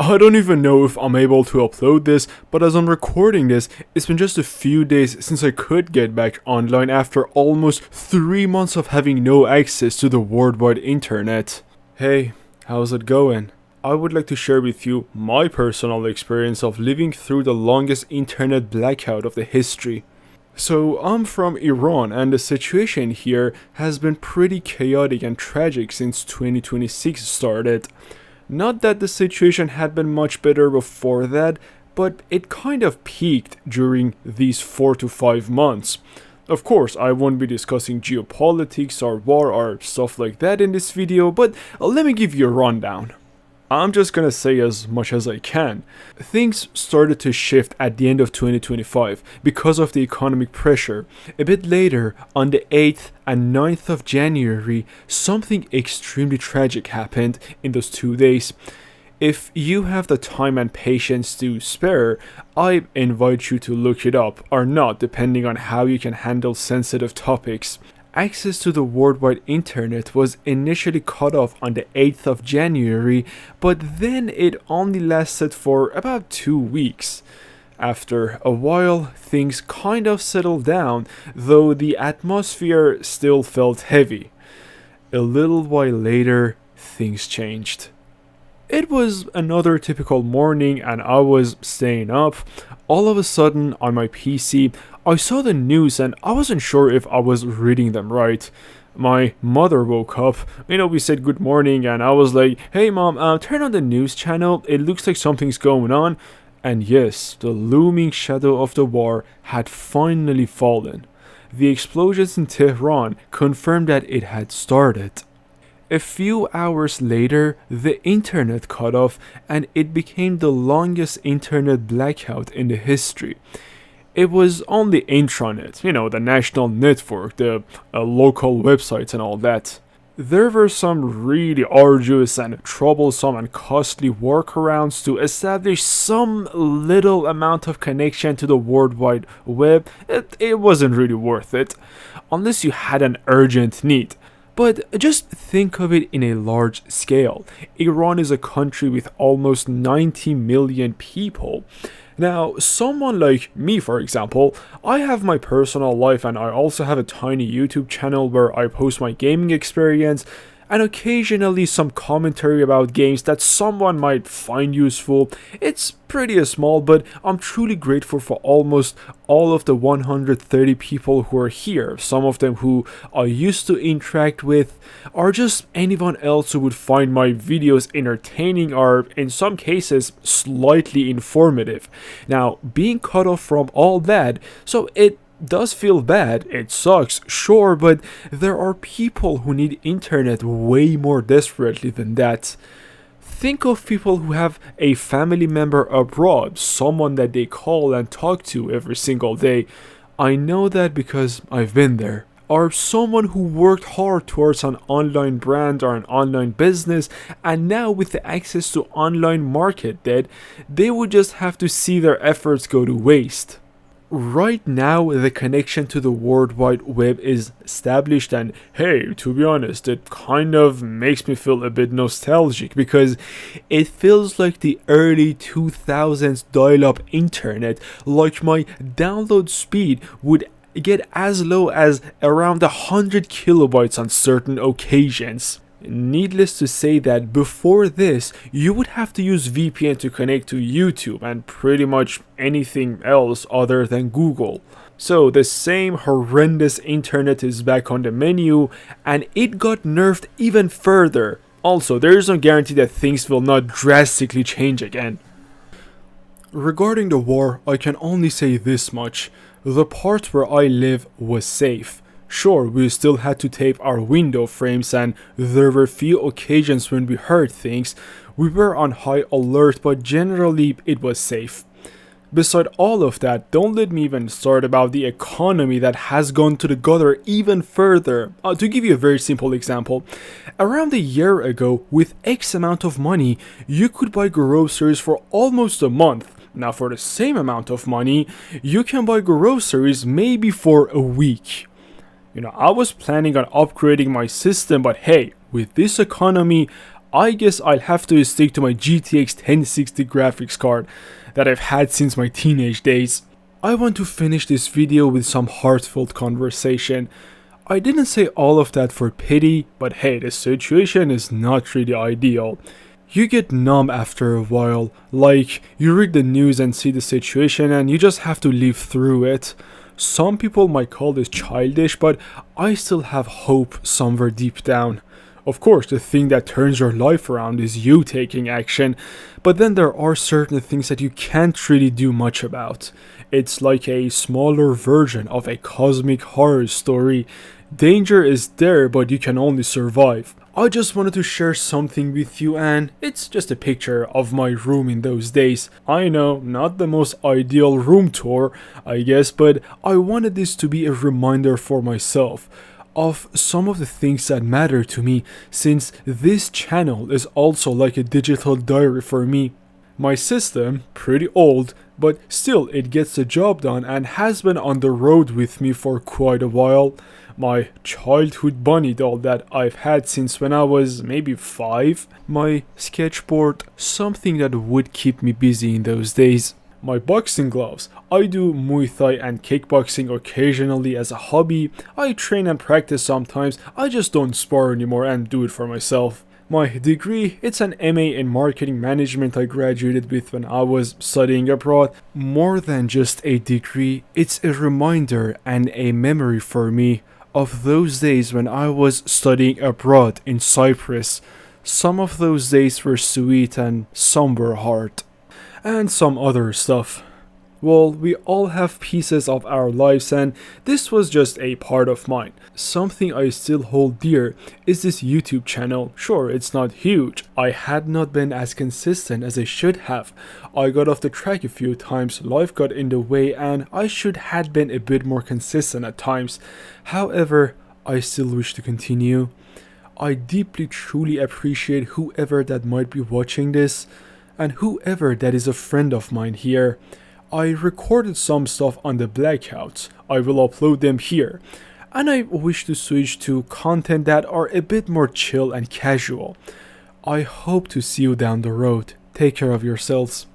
I don't even know if I'm able to upload this, but as I'm recording this, it's been just a few days since I could get back online after almost 3 months of having no access to the worldwide internet. Hey, how's it going? I would like to share with you my personal experience of living through the longest internet blackout of the history. So I'm from Iran, and the situation here has been pretty chaotic and tragic since 2026 started. Not that the situation had been much better before that, but it kind of peaked during these 4 to 5 months. Of course, I won't be discussing geopolitics or war or stuff like that in this video, but let me give you a rundown. I'm just gonna say as much as I can. Things started to shift at the end of 2025 because of the economic pressure. A bit later, on the 8th and 9th of January, something extremely tragic happened in those 2 days. If you have the time and patience to spare, I invite you to look it up or not, depending on how you can handle sensitive topics. Access to the worldwide internet was initially cut off on the 8th of January, but then it only lasted for about 2 weeks. After a while, things kind of settled down, though the atmosphere still felt heavy. A little while later, things changed. It was another typical morning and I was staying up. All of a sudden, on my PC, I saw the news and I wasn't sure if I was reading them right. My mother woke up, we said good morning, and I was like, hey mom, turn on the news channel, it looks like something's going on. And yes, the looming shadow of the war had finally fallen. The explosions in Tehran confirmed that it had started. A few hours later, the internet cut off and it became the longest internet blackout in the history. It was on the intranet, the national network, the local websites and all that. There were some really arduous and troublesome and costly workarounds to establish some little amount of connection to the World Wide Web. It wasn't really worth it, unless you had an urgent need. But just think of it in a large scale. Iran is a country with almost 90 million people. Now, someone like me, for example, I have my personal life and I also have a tiny YouTube channel where I post my gaming experience and occasionally some commentary about games that someone might find useful. It's pretty small, but I'm truly grateful for almost all of the 130 people who are here, some of them who I used to interact with, or just anyone else who would find my videos entertaining or, in some cases, slightly informative. Now, being cut off from all that, so it does feel bad, it sucks, sure, but there are people who need internet way more desperately than that. Think of people who have a family member abroad, someone that they call and talk to every single day. I know that because I've been there. Or someone who worked hard towards an online brand or an online business, and now with the access to online market debt, they would just have to see their efforts go to waste. Right now, the connection to the World Wide Web is established, and hey, to be honest, it kind of makes me feel a bit nostalgic because it feels like the early 2000s dial-up internet. Like my download speed would get as low as around 100 kilobytes on certain occasions. Needless to say that before this, you would have to use VPN to connect to YouTube and pretty much anything else other than Google. So the same horrendous internet is back on the menu, and it got nerfed even further. Also, there is no guarantee that things will not drastically change again. Regarding the war, I can only say this much. The part where I live was safe. Sure, we still had to tape our window frames and there were few occasions when we heard things. We were on high alert, but generally it was safe. Beside all of that, don't let me even start about the economy that has gone to the gutter even further. To give you a very simple example, around a year ago, with X amount of money, you could buy groceries for almost a month. Now for the same amount of money, you can buy groceries maybe for a week. I was planning on upgrading my system, but hey, with this economy, I guess I'll have to stick to my GTX 1060 graphics card that I've had since my teenage days. I want to finish this video with some heartfelt conversation. I didn't say all of that for pity, but hey, the situation is not really ideal. You get numb after a while, like you read the news and see the situation and you just have to live through it. Some people might call this childish, but I still have hope somewhere deep down. Of course, the thing that turns your life around is you taking action, but then there are certain things that you can't really do much about. It's like a smaller version of a cosmic horror story. Danger is there, but you can only survive. I just wanted to share something with you, and it's just a picture of my room in those days. I know, not the most ideal room tour, I guess, but I wanted this to be a reminder for myself of some of the things that matter to me, since this channel is also like a digital diary for me. My system, pretty old, but still it gets the job done and has been on the road with me for quite a while. My childhood bunny doll that I've had since when I was maybe 5. My sketchboard, something that would keep me busy in those days. My boxing gloves. I do Muay Thai and kickboxing occasionally as a hobby. I train and practice sometimes. I just don't spar anymore and do it for myself. My degree, it's an MA in marketing management I graduated with when I was studying abroad. More than just a degree, it's a reminder and a memory for me of those days when I was studying abroad in Cyprus. Some of those days were sweet and some were hard. And some other stuff. Well, we all have pieces of our lives, and this was just a part of mine. Something I still hold dear is this YouTube channel. Sure, it's not huge. I had not been as consistent as I should have. I got off the track a few times, life got in the way, and I should have been a bit more consistent at times. However, I still wish to continue. I deeply truly appreciate whoever that might be watching this, and whoever that is a friend of mine here. I recorded some stuff on the Blackout. I will upload them here. And I wish to switch to content that are a bit more chill and casual. I hope to see you down the road. Take care of yourselves.